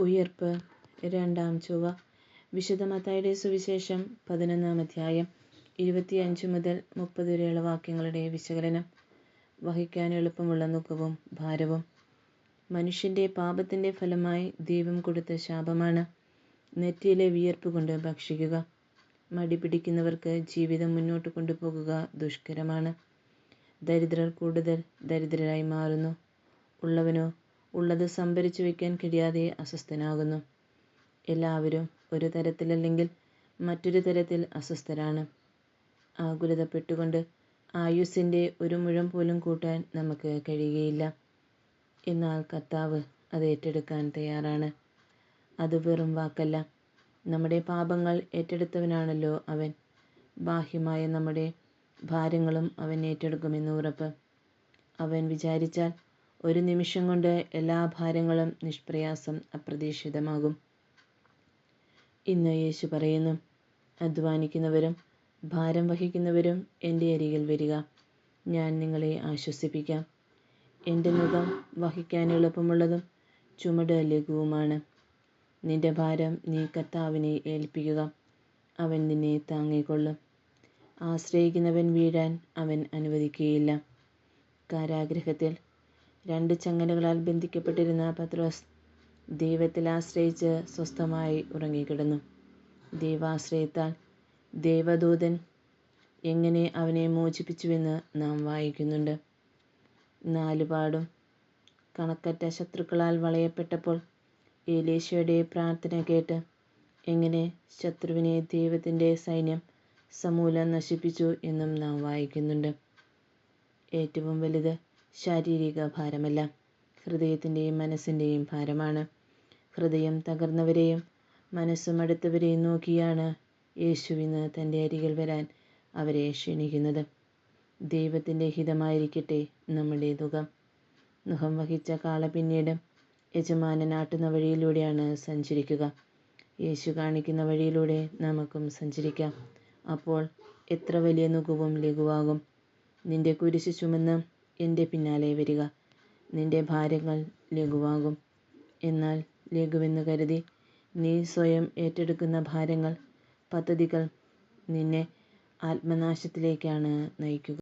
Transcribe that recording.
ഉയിർപ്പ് രണ്ടാം ചൊവ്വ. വിശുദ്ധ മത്തായിയുടെ സുവിശേഷം 11-ാം അധ്യായം 25 മുതൽ 30 വരെയുള്ള വാക്യങ്ങളുടെ വിശകലനം. വഹിക്കാൻ എളുപ്പമുള്ള നുകവും ഭാരവും. മനുഷ്യന്റെ പാപത്തിന്റെ ഫലമായി ദൈവം കൊടുത്ത ശാപമാണ് നെറ്റിയിലെ വിയർപ്പ് കൊണ്ട് ഭക്ഷിക്കുക. മടി പിടിക്കുന്നവർക്ക് ജീവിതം മുന്നോട്ട് കൊണ്ടുപോകുക ദുഷ്കരമാണ്. ദരിദ്രർ കൂടുതൽ ദരിദ്രരായി മാറുന്നു. ഉള്ളവനോ ഉള്ളത് സംഭരിച്ചു വയ്ക്കാൻ കഴിയാതെ അസ്വസ്ഥനാകുന്നു. എല്ലാവരും ഒരു തരത്തിലല്ലെങ്കിൽ മറ്റൊരു തരത്തിൽ അസ്വസ്ഥരാണ്. ആകുലതപ്പെട്ടുകൊണ്ട് ആയുസ്സിൻ്റെ ഒരു മുഴം പോലും കൂട്ടാൻ നമുക്ക് കഴിയുകയില്ല. എന്നാൽ കർത്താവ് അത് ഏറ്റെടുക്കാൻ തയ്യാറാണ്. അത് വെറും വാക്കല്ല. നമ്മുടെ പാപങ്ങൾ ഏറ്റെടുത്തവനാണല്ലോ അവൻ. ബാഹ്യമായ നമ്മുടെ ഭാരങ്ങളും അവൻ ഏറ്റെടുക്കുമെന്ന് ഉറപ്പ്. അവൻ വിചാരിച്ചാൽ ഒരു നിമിഷം കൊണ്ട് എല്ലാ ഭാരങ്ങളും നിഷ്പ്രയാസം അപ്രതീക്ഷിതമാകും. ഇന്ന് യേശു പറയുന്നു, അധ്വാനിക്കുന്നവരും ഭാരം വഹിക്കുന്നവരും എൻ്റെ അരികിൽ വരിക, ഞാൻ നിങ്ങളെ ആശ്വസിപ്പിക്കാം. എൻ്റെ നുകം വഹിക്കാൻ എളുപ്പമുള്ളതും ചുമട് ലഘുവുമാണ്. നിന്റെ ഭാരം നീ കർത്താവിനെ ഏൽപ്പിക്കുക, അവൻ നിന്നെ താങ്ങിക്കൊള്ളും. ആശ്രയിക്കുന്നവൻ വീഴാൻ അവൻ അനുവദിക്കുകയില്ല. കാരാഗൃഹത്തിൽ 2 ചങ്ങലകളാൽ ബന്ധിക്കപ്പെട്ടിരുന്ന പത്രോസ് ദൈവത്തിൽ ആശ്രയിച്ച് സ്വസ്ഥമായി ഉറങ്ങിക്കിടന്നു. ദൈവാശ്രയത്താൽ ദൈവദൂതൻ എങ്ങനെ അവനെ മോചിപ്പിച്ചുവെന്ന് നാം വായിക്കുന്നുണ്ട്. 4 പാടും കണക്കറ്റ ശത്രുക്കളാൽ വളയപ്പെട്ടപ്പോൾ എലീശയുടെ പ്രാർത്ഥന കേട്ട് എങ്ങനെ ശത്രുവിനെ ദൈവത്തിൻ്റെ സൈന്യം സമൂലം നശിപ്പിച്ചു എന്നും നാം വായിക്കുന്നുണ്ട്. ഏറ്റവും വലുത് ശാരീരിക ഭാരമല്ല, ഹൃദയത്തിൻ്റെയും മനസ്സിൻ്റെയും ഭാരമാണ്. ഹൃദയം തകർന്നവരെയും മനസ്സ് മടുത്തവരെയും നോക്കിയാണ് യേശുവിന് തൻ്റെ അരികിൽ വരാൻ അവരെ ക്ഷണിക്കുന്നത്. ദൈവത്തിൻ്റെ ഹിതമായിരിക്കട്ടെ നമ്മുടെ നുകം. നുകം വഹിച്ച കാള പിന്നീട് യജമാനൻ ആട്ടുന്ന വഴിയിലൂടെയാണ് സഞ്ചരിക്കുക. യേശു കാണിക്കുന്ന വഴിയിലൂടെ നമുക്കും സഞ്ചരിക്കാം. അപ്പോൾ എത്ര വലിയ നുകവും ലഘുവാകും. നിന്റെ കുരിശ് ചുമന്ന് എൻ്റെ പിന്നാലെ വരിക, നിന്റെ ഭാരങ്ങൾ ലഘുവാകും. എന്നാൽ ലഘുവെന്ന് കരുതി നീ സ്വയം ഏറ്റെടുക്കുന്ന ഭാരങ്ങൾ, പദ്ധതികൾ നിന്നെ ആത്മനാശത്തിലേക്കാണ് നയിക്കുക.